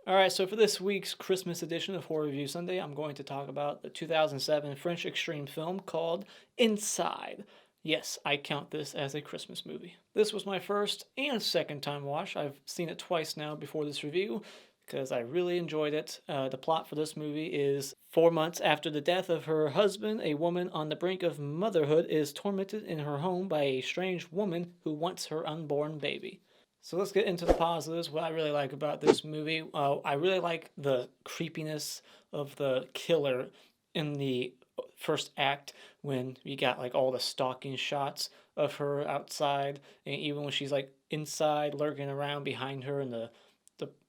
Alright, so for this week's Christmas edition of Horror Review Sunday, I'm going to talk about the 2007 French extreme film called Inside. Yes, I count this as a Christmas movie. This was my first and second time watch. I've seen it twice now before this review because I really enjoyed it. The plot for this movie is 4 months after the death of her husband, a woman on the brink of motherhood is tormented in her home by a strange woman who wants her unborn baby. So let's get into the positives. What I really like about this movie, I really like the creepiness of the killer in the first act when you got like all the stalking shots of her outside, and even when she's like inside lurking around behind her, and the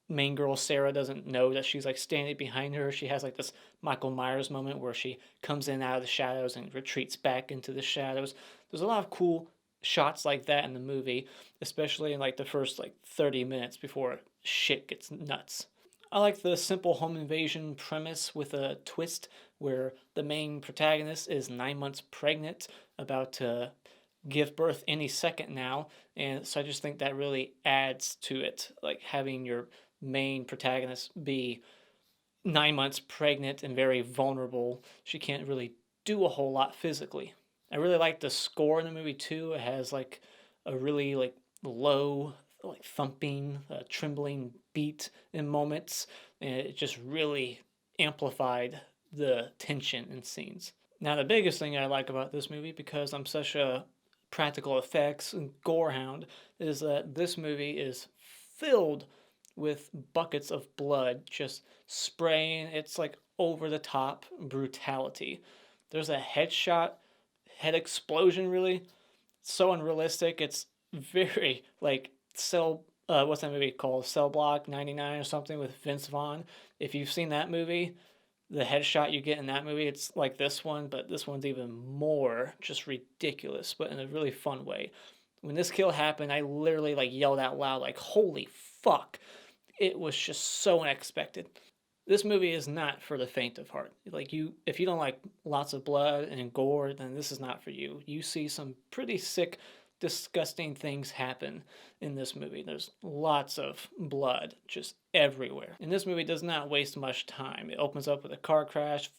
main girl Sarah doesn't know that she's like standing behind her. She has like this Michael Myers moment where she comes in out of the shadows and retreats back into the shadows. There's a lot of cool shots like that in the movie, especially in like the first like 30 minutes before shit gets nuts. I like the simple home invasion premise with a twist where the main protagonist is 9 months pregnant, about to give birth any second now, and so I just think that really adds to it, like having your main protagonist be 9 months pregnant and very vulnerable. She can't really do a whole lot physically. I really like the score in the movie too. It has like a really like low, like thumping, trembling beat in moments, and it just really amplified the tension in scenes. Now, the biggest thing I like about this movie, because I'm such a practical effects and gore hound, is that this movie is filled with buckets of blood just spraying. It's like over the top brutality. There's a headshot, head explosion, really. So unrealistic. It's very like what's that movie called? Cell Block 99 or something with Vince Vaughn. If you've seen that movie, the headshot you get in that movie, it's like this one, but this one's even more just ridiculous, but in a really fun way. When this kill happened, I literally like yelled out loud, like, holy fuck. It was just so unexpected. This movie is not for the faint of heart. Like, if you don't like lots of blood and gore, then this is not for you. You see some pretty sick, disgusting things happen in this movie. There's lots of blood just everywhere. And this movie does not waste much time. It opens up with a car crash,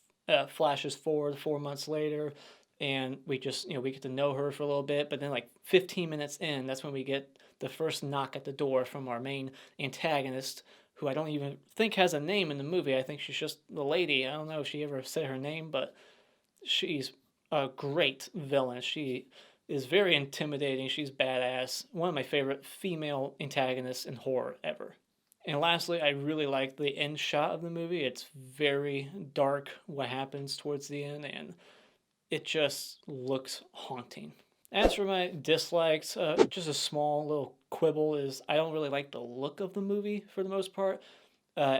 flashes forward 4 months later, and we just, we get to know her for a little bit. But then, like 15 minutes in, that's when we get the first knock at the door from our main antagonist, who I don't even think has a name in the movie. I think she's just the lady. I don't know if she ever said her name, but she's a great villain. She is very intimidating. She's badass. One of my favorite female antagonists in horror ever. And lastly, I really like the end shot of the movie. It's very dark what happens towards the end, and it just looks haunting. As for my dislikes, just a small little quibble is I don't really like the look of the movie for the most part. Uh,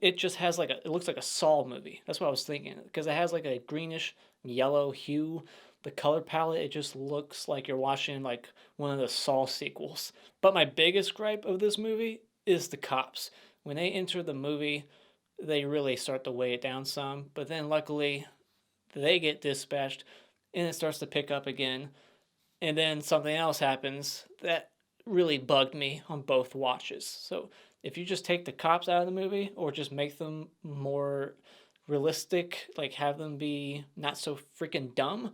it just has like it looks like a Saw movie. That's what I was thinking, because it has like a greenish yellow hue. The color palette, it just looks like you're watching like one of the Saw sequels. But my biggest gripe of this movie is the cops. When they enter the movie, they really start to weigh it down some. But then luckily, they get dispatched, and it starts to pick up again. And then something else happens that really bugged me on both watches. So if you just take the cops out of the movie, or just make them more realistic, like have them be not so freaking dumb,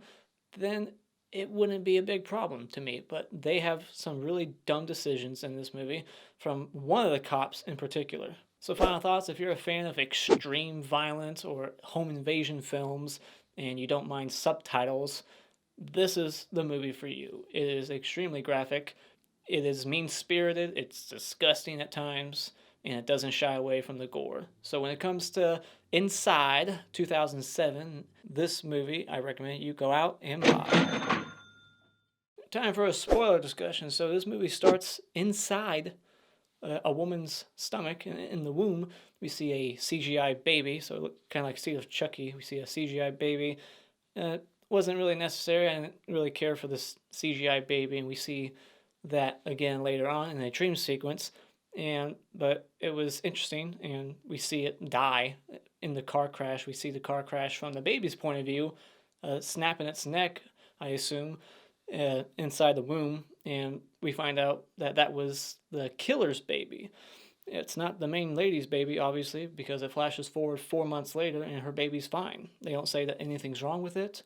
then it wouldn't be a big problem to me. But they have some really dumb decisions in this movie, from one of the cops in particular. So final thoughts, if you're a fan of extreme violence or home invasion films, and you don't mind subtitles, this is the movie for you. It is extremely graphic. It is mean-spirited. It's disgusting at times, and it doesn't shy away from the gore. So when it comes to Inside 2007, this movie, I recommend you go out and buy. Time for a spoiler discussion. So this movie starts inside a woman's stomach. In the womb, we see a CGI baby. So it looked kind of like Seed of Chucky. We see a CGI baby. Wasn't really necessary. I didn't really care for this CGI baby, and we see that again later on in a dream sequence. But it was interesting, and we see it die in the car crash. We see the car crash from the baby's point of view, snapping its neck, I assume, inside the womb, and we find out that that was the killer's baby. It's not the main lady's baby, obviously, because it flashes forward 4 months later and her baby's fine. They don't say that anything's wrong with it,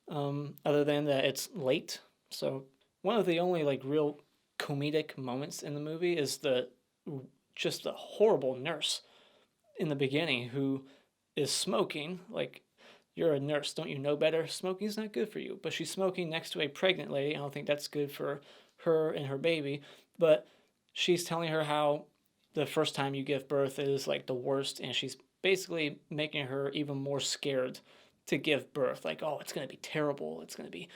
other than that it's late. So one of the only like real comedic moments in the movie is the horrible nurse in the beginning who is smoking. Like, you're a nurse, don't you know better? Smoking's not good for you. But she's smoking next to a pregnant lady. I don't think that's good for her and her baby. But she's telling her how the first time you give birth is like the worst, and she's basically making her even more scared to give birth. Like, oh, it's going to be terrible. It's going to be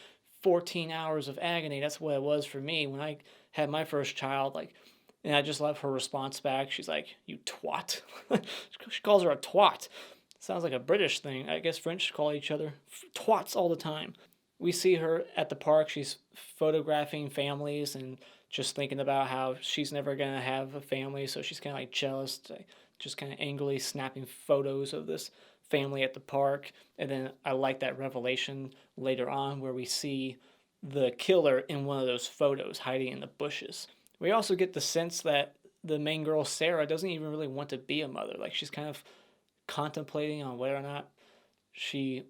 14 hours of agony. That's what it was for me when I had my first child. Like, and I just love her response back. She's like, "You twat." She calls her a twat. Sounds like a British thing. I guess French call each other twats all the time. We see her at the park. She's photographing families and just thinking about how she's never going to have a family. So she's kind of like jealous, like, just kind of angrily snapping photos of this family at the park. And then I like that revelation later on where we see the killer in one of those photos hiding in the bushes. We also get the sense that the main girl, Sarah, doesn't even really want to be a mother. Like, she's kind of contemplating on whether or not she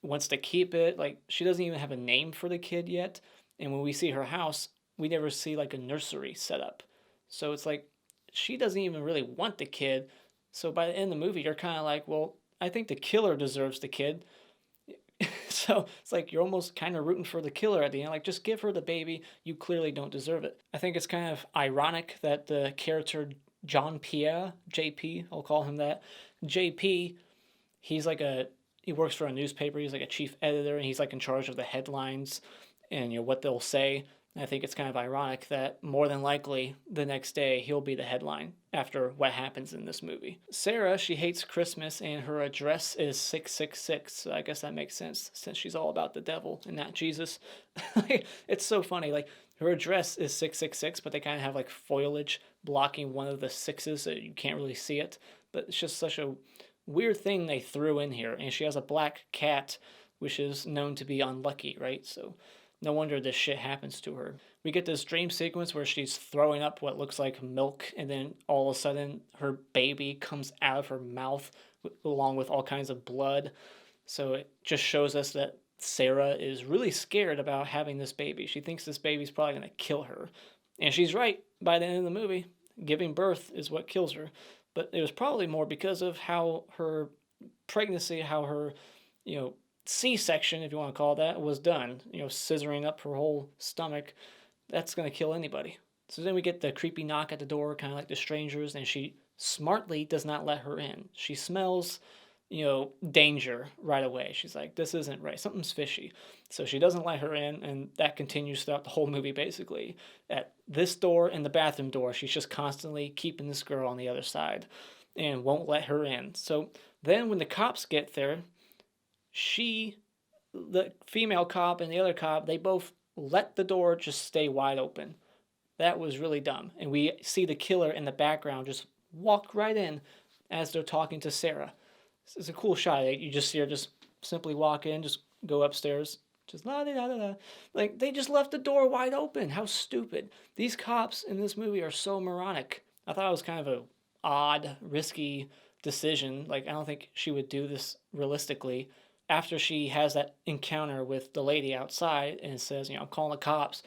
wants to keep it. Like, she doesn't even have a name for the kid yet. And when we see her house, we never see like a nursery set up. So it's like she doesn't even really want the kid. So by the end of the movie, you're kind of like, well, I think the killer deserves the kid. So it's like you're almost kind of rooting for the killer at the end. Like, just give her the baby. You clearly don't deserve it. I think it's kind of ironic that the character John Pierre, JP, I'll call him that. JP, he works for a newspaper. He's like a chief editor, and he's like in charge of the headlines and what they'll say. I think it's kind of ironic that more than likely the next day he'll be the headline after what happens in this movie. Sarah, she hates Christmas and her address is 666. So I guess that makes sense since she's all about the devil and not Jesus. It's so funny. Like, her address is 666, but they kind of have like foliage blocking one of the sixes so you can't really see it. But it's just such a weird thing they threw in here. And she has a black cat, which is known to be unlucky, right? So no wonder this shit happens to her. We get this dream sequence where she's throwing up what looks like milk, and then all of a sudden her baby comes out of her mouth along with all kinds of blood. So it just shows us that Sarah is really scared about having this baby. She thinks this baby's probably going to kill her. And she's right by the end of the movie. Giving birth is what kills her. But it was probably more because of how her pregnancy, how her, C-section, if you want to call it that, was done. Scissoring up her whole stomach. That's going to kill anybody. So then we get the creepy knock at the door, kind of like the strangers, and she smartly does not let her in. She smells, danger right away. She's like, this isn't right. Something's fishy. So she doesn't let her in, and that continues throughout the whole movie, basically. At this door and the bathroom door, she's just constantly keeping this girl on the other side and won't let her in. So then when the cops get there, the female cop and the other cop, they both let the door just stay wide open. That was really dumb. And we see the killer in the background just walk right in as they're talking to Sarah. It's a cool shot. You just see her just simply walk in, just go upstairs, just la da da da. Like, they just left the door wide open. How stupid. These cops in this movie are so moronic. I thought it was kind of a odd, risky decision. Like, I don't think she would do this realistically. After she has that encounter with the lady outside and says, I'm calling the cops,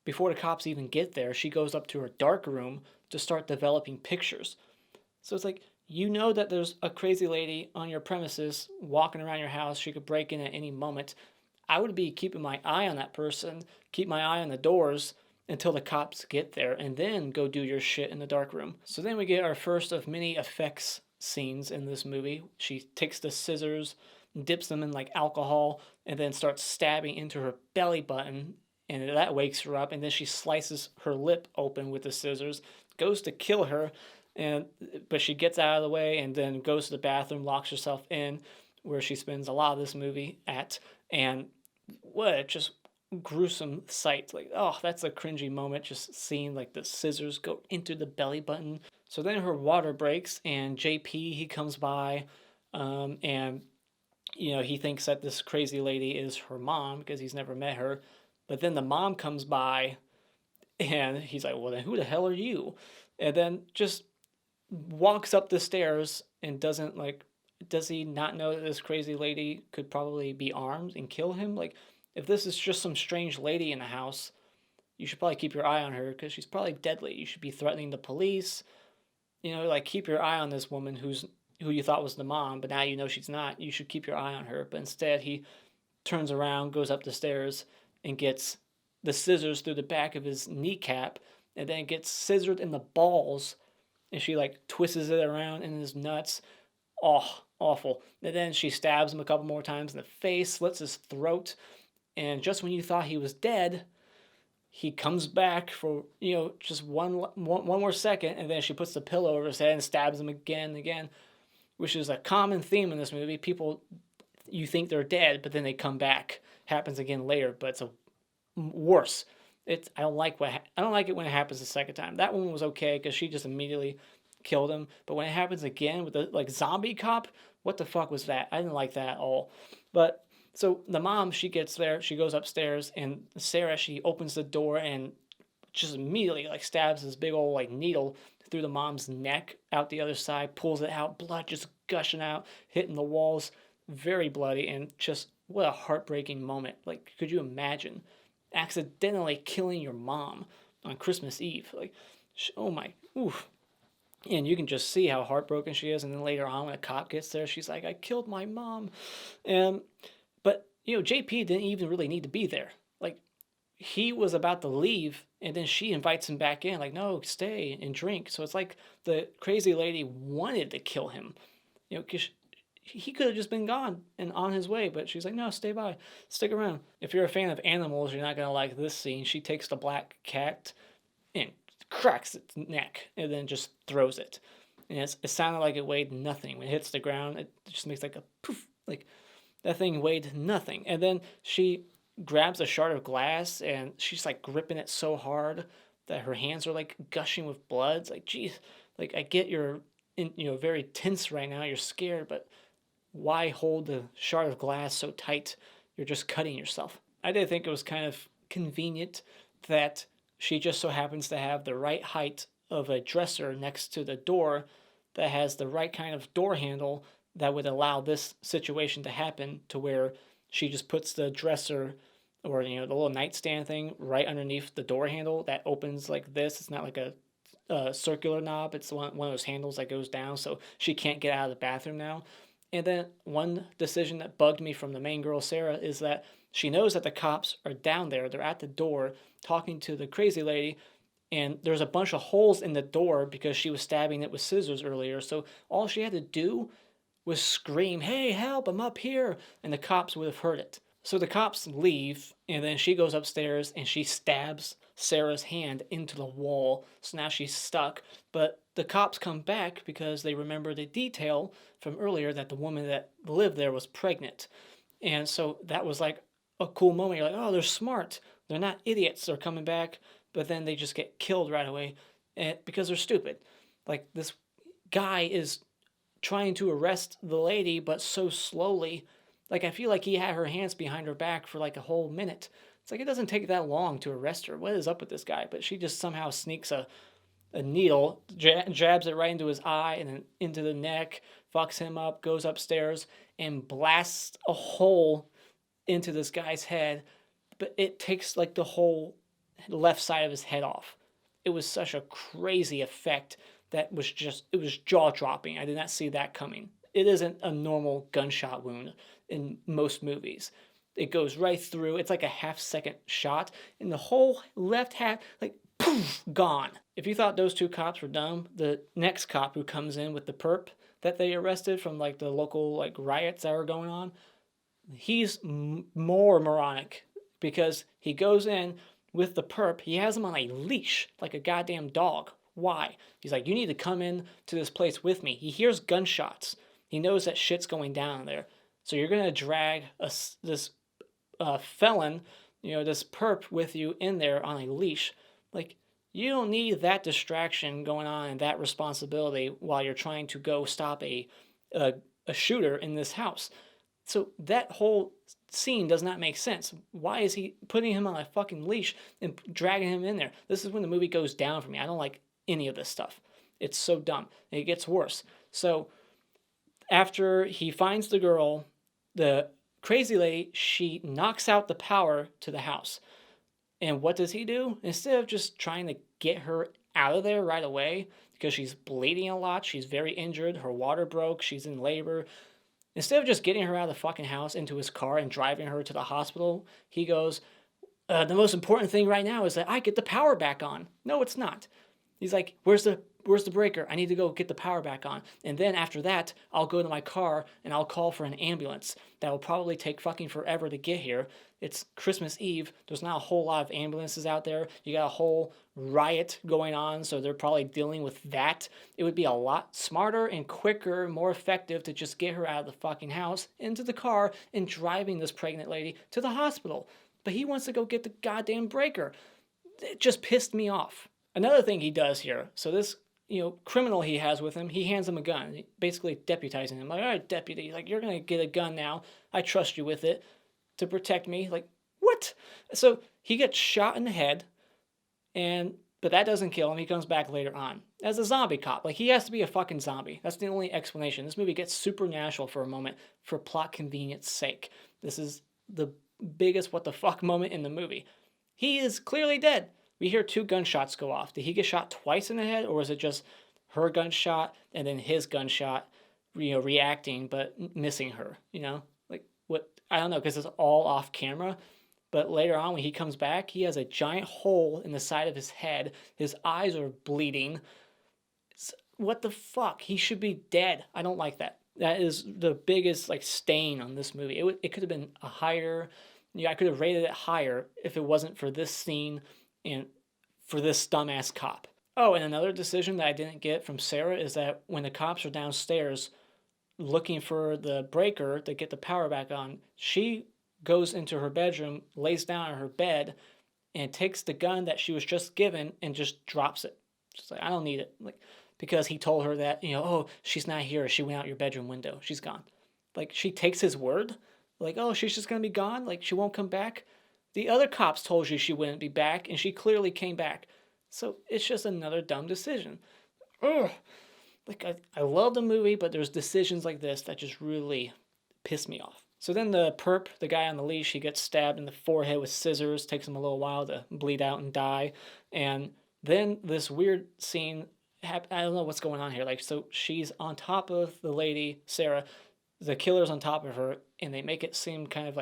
before the cops even get there, she goes up to her dark room to start developing pictures. So it's like, that there's a crazy lady on your premises walking around your house. She could break in at any moment. I would be keeping my eye on that person, keep my eye on the doors until the cops get there, and then go do your shit in the dark room. So then we get our first of many effects scenes in this movie. She takes the scissors, dips them in like alcohol, and then starts stabbing into her belly button, and that wakes her up, and then she slices her lip open with the scissors, goes to kill her, but she gets out of the way and then goes to the bathroom, locks herself in, where she spends a lot of this movie at, and what a just gruesome sight. Like, oh, that's a cringy moment, just seeing like the scissors go into the belly button. So then her water breaks, and JP, he comes by, and he thinks that this crazy lady is her mom because he's never met her. But then the mom comes by and he's like, well, then who the hell are you? And then just walks up the stairs and doesn't like, does he not know that this crazy lady could probably be armed and kill him? Like, if this is just some strange lady in the house, you should probably keep your eye on her because she's probably deadly. You should be threatening the police. Like keep your eye on this woman who you thought was the mom, but now you know she's not. You should keep your eye on her. But instead, he turns around, goes up the stairs, and gets the scissors through the back of his kneecap, and then gets scissored in the balls, and she like twists it around in his nuts. Oh, awful. And then she stabs him a couple more times in the face, slits his throat, and just when you thought he was dead, he comes back for just one more second, and then she puts the pillow over his head and stabs him again and again, which is a common theme in this movie. People, you think they're dead, but then they come back. Happens again later, but it's a worse. I don't like it when it happens the second time. That one was okay because she just immediately killed him, but when it happens again with the like zombie cop, what the fuck was that? I didn't like that at all. But so the mom, she gets there, she goes upstairs, and Sarah, she opens the door and just immediately like stabs this big old like needle through the mom's neck out the other side, pulls it out, blood just gushing out, hitting the walls, very bloody, and just what a heartbreaking moment. Like, could you imagine accidentally killing your mom on Christmas Eve? Like, oh my, oof. And you can just see how heartbroken she is. And then later on, when a cop gets there, she's like, "I killed my mom." And but JP didn't even really need to be there. Like, he was about to leave, and then she invites him back in. Like, "No, stay and drink." So it's like the crazy lady wanted to kill him. Because he could have just been gone and on his way, but she's like, "No, stay by, stick around." If you're a fan of animals, you're not gonna like this scene. She takes the black cat and cracks its neck and then just throws it. And it sounded like it weighed nothing. When it hits the ground, it just makes like a poof. Like, that thing weighed nothing. And then she grabs a shard of glass and she's like gripping it so hard that her hands are like gushing with blood. It's like, geez, like I get you're very tense right now. You're scared, but why hold the shard of glass so tight? You're just cutting yourself. I did think it was kind of convenient that she just so happens to have the right height of a dresser next to the door that has the right kind of door handle that would allow this situation to happen, to where she just puts the dresser or the little nightstand thing right underneath the door handle that opens like this. It's not like a circular knob. It's one of those handles that goes down, so she can't get out of the bathroom now. And then one decision that bugged me from the main girl, Sarah, is that she knows that the cops are down there. They're at the door talking to the crazy lady, and there's a bunch of holes in the door because she was stabbing it with scissors earlier. So all she had to do was scream, "Hey, help, I'm up here," and the cops would have heard it. So the cops leave, and then she goes upstairs and she stabs Sarah's hand into the wall. So now she's stuck. But the cops come back because they remember the detail from earlier that the woman that lived there was pregnant. And so that was like a cool moment. You're like, oh, they're smart. They're not idiots. They're coming back. But then they just get killed right away because they're stupid. Like, this guy is trying to arrest the lady, but so slowly. Like, I feel like he had her hands behind her back for like a whole minute. It's like, it doesn't take that long to arrest her. What is up with this guy? But she just somehow sneaks a needle, jabs it right into his eye and then into the neck, fucks him up, goes upstairs, and blasts a hole into this guy's head. But it takes like the whole left side of his head off. It was such a crazy effect that was it was jaw-dropping. I did not see that coming. It isn't a normal gunshot wound in most movies. It goes right through. It's like a half-second shot, and the whole left half, like, poof, gone. If you thought those two cops were dumb, the next cop who comes in with the perp that they arrested from like the local like riots that were going on, he's more moronic because he goes in with the perp. He has him on a leash like a goddamn dog. Why? He's like, "You need to come in to this place with me." He hears gunshots. He knows that shit's going down there. So you're going to drag this felon, this perp with you in there on a leash. Like, you don't need that distraction going on and that responsibility while you're trying to go stop a shooter in this house. So that whole scene does not make sense. Why is he putting him on a fucking leash and dragging him in there? This is when the movie goes down for me. I don't like any of this stuff. It's so dumb. And it gets worse. So after he finds the girl, the crazy lady, she knocks out the power to the house. And what does he do? Instead of just trying to get her out of there right away, because she's bleeding a lot, she's very injured, her water broke, she's in labor. Instead of just getting her out of the fucking house into his car and driving her to the hospital, he goes, the most important thing right now is that I get the power back on. No, it's not. He's like, where's the breaker? I need to go get the power back on. And then after that, I'll go to my car and I'll call for an ambulance. That will probably take fucking forever to get here. It's Christmas Eve. There's not a whole lot of ambulances out there. You got a whole riot going on, so they're probably dealing with that. It would be a lot smarter and quicker, more effective to just get her out of the fucking house, into the car, and driving this pregnant lady to the hospital. But he wants to go get the goddamn breaker. It just pissed me off. Another thing he does here, so this criminal he has with him, he hands him a gun, basically deputizing him. Like, all right, deputy, like, you're going to get a gun now. I trust you with it to protect me. Like, what? So he gets shot in the head, but that doesn't kill him. He comes back later on as a zombie cop. Like, he has to be a fucking zombie. That's the only explanation. This movie gets supernatural for a moment for plot convenience sake. This is the biggest what the fuck moment in the movie. He is clearly dead. We hear 2 gunshots go off. Did he get shot twice in the head, or was it just her gunshot and then his gunshot, reacting but missing her? Like, what? I don't know, because it's all off camera. But later on, when he comes back, he has a giant hole in the side of his head. His eyes are bleeding. What the fuck? He should be dead. I don't like that. That is the biggest stain on this movie. It could have been a higher. I could have rated it higher if it wasn't for this scene and for this dumbass cop. Oh, and another decision that I didn't get from Sarah is that when the cops are downstairs looking for the breaker to get the power back on, she goes into her bedroom, lays down on her bed, and takes the gun that she was just given and just drops it. She's like, I don't need it. Because he told her that, oh, she's not here. She went out your bedroom window. She's gone. She takes his word. Oh, she's just going to be gone? She won't come back? The other cops told you she wouldn't be back, and she clearly came back. So it's just another dumb decision. Ugh. I love the movie, but there's decisions like this that just really piss me off. So then the perp, the guy on the leash, he gets stabbed in the forehead with scissors. Takes him a little while to bleed out and die. And then this weird scene, I don't know what's going on here. So she's on top of the lady, Sarah. The killer's on top of her, and they make it seem kind of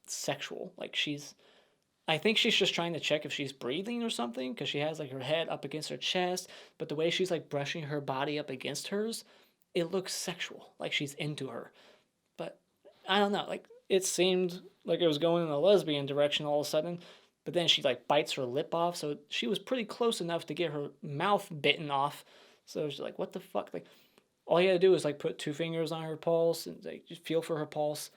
sexual. I think she's just trying to check if she's breathing or something, because she has her head up against her chest, but the way she's brushing her body up against hers, it looks sexual, she's into her. But I don't know, it seemed like it was going in a lesbian direction all of a sudden, but then she bites her lip off, so she was pretty close enough to get her mouth bitten off. So she's what the fuck? All you gotta do is put 2 fingers on her pulse and just feel for her pulse,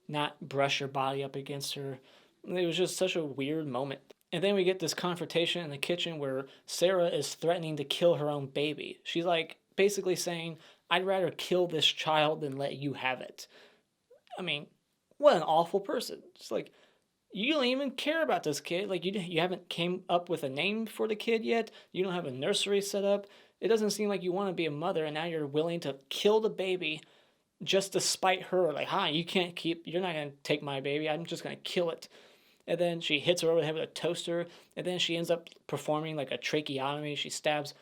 not brush your body up against her. It was just such a weird moment. And then we get this confrontation in the kitchen where Sarah is threatening to kill her own baby. She's basically saying, I'd rather kill this child than let you have it. I mean, what an awful person. It's you don't even care about this kid. You haven't came up with a name for the kid yet. You don't have a nursery set up. It doesn't seem like you want to be a mother, and now you're willing to kill the baby just to spite her. You're not going to take my baby. I'm just going to kill it. And then she hits her over the head with a toaster, and then she ends up performing a tracheotomy. She stabs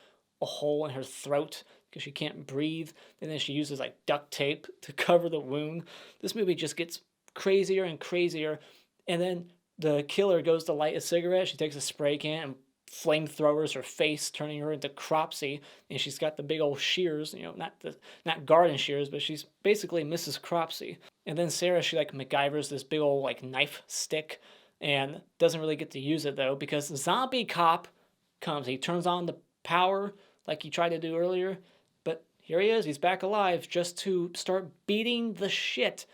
a hole in her throat because she can't breathe, and then she uses duct tape to cover the wound. This movie just gets crazier and crazier, and then the killer goes to light a cigarette. She takes a spray can and flamethrowers her face, turning her into Cropsy, and she's got the big old shears, not garden shears, but she's basically Mrs. Cropsy. And then Sarah, she MacGyvers this big old knife stick, and doesn't really get to use it though, because the zombie cop comes. He turns on the power like he tried to do earlier, but here he is. He's back alive just to start beating the shit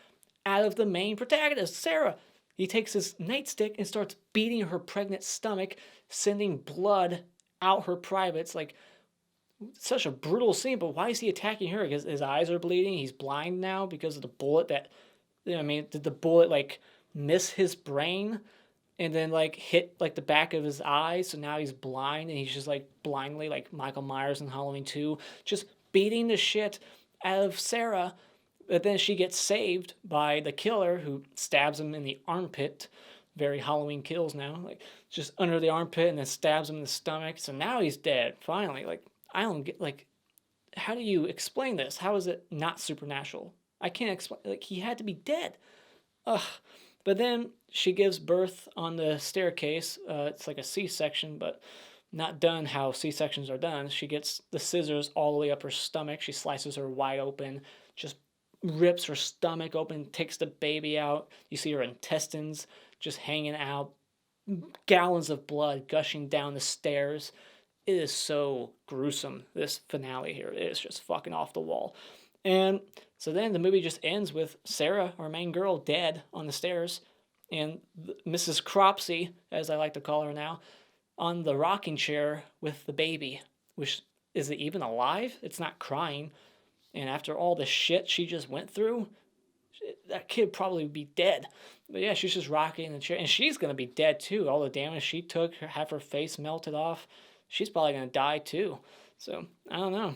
out of the main protagonist, Sarah. He takes his nightstick and starts beating her pregnant stomach, sending blood out her privates. Such a brutal scene, but why is he attacking her? Because his eyes are bleeding. He's blind now because of the bullet did the bullet miss his brain? and then like hit like the back of his eye, so now he's blind, and he's just like blindly like Michael Myers in Halloween 2, just beating the shit out of Sarah. But then she gets saved by the killer, who stabs him in the armpit. Very Halloween Kills now, like just under the armpit, and then stabs him in the stomach. So now he's dead finally. Like, I don't get, like, how do you explain this? How is it not supernatural? I can't explain. Like, he had to be dead. Ugh. But then she gives birth on the staircase. It's like a C-section, but not done how C-sections are done. She gets the scissors all the way up her stomach. She slices her wide open, just rips her stomach open, takes the baby out. You see her intestines just hanging out, gallons of blood gushing down the stairs. It is so gruesome, this finale here. It is just fucking off the wall. And so then the movie just ends with Sarah, our main girl, dead on the stairs, and Mrs. Cropsey, as I like to call her now, on the rocking chair with the baby, which, is it even alive? It's not crying. And after all the shit she just went through, that kid probably would be dead. But yeah, she's just rocking in the chair, and she's going to be dead too. All the damage she took, half her face melted off. She's probably going to die too. So, I don't know.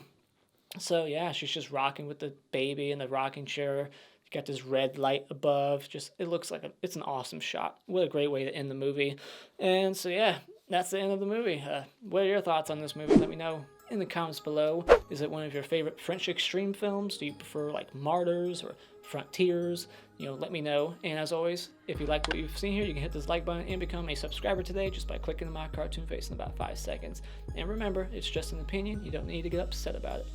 So yeah, she's just rocking with the baby in the rocking chair. You got this red light above. Just, it looks like it's an awesome shot. What a great way to end the movie. And so yeah, that's the end of the movie. What are your thoughts on this movie? Let me know in the comments below. Is it one of your favorite French extreme films? Do you prefer like Martyrs or Frontiers? You know, let me know. And as always, if you like what you've seen here, you can hit this like button and become a subscriber today just by clicking on my cartoon face in about 5 seconds. And remember, it's just an opinion. You don't need to get upset about it.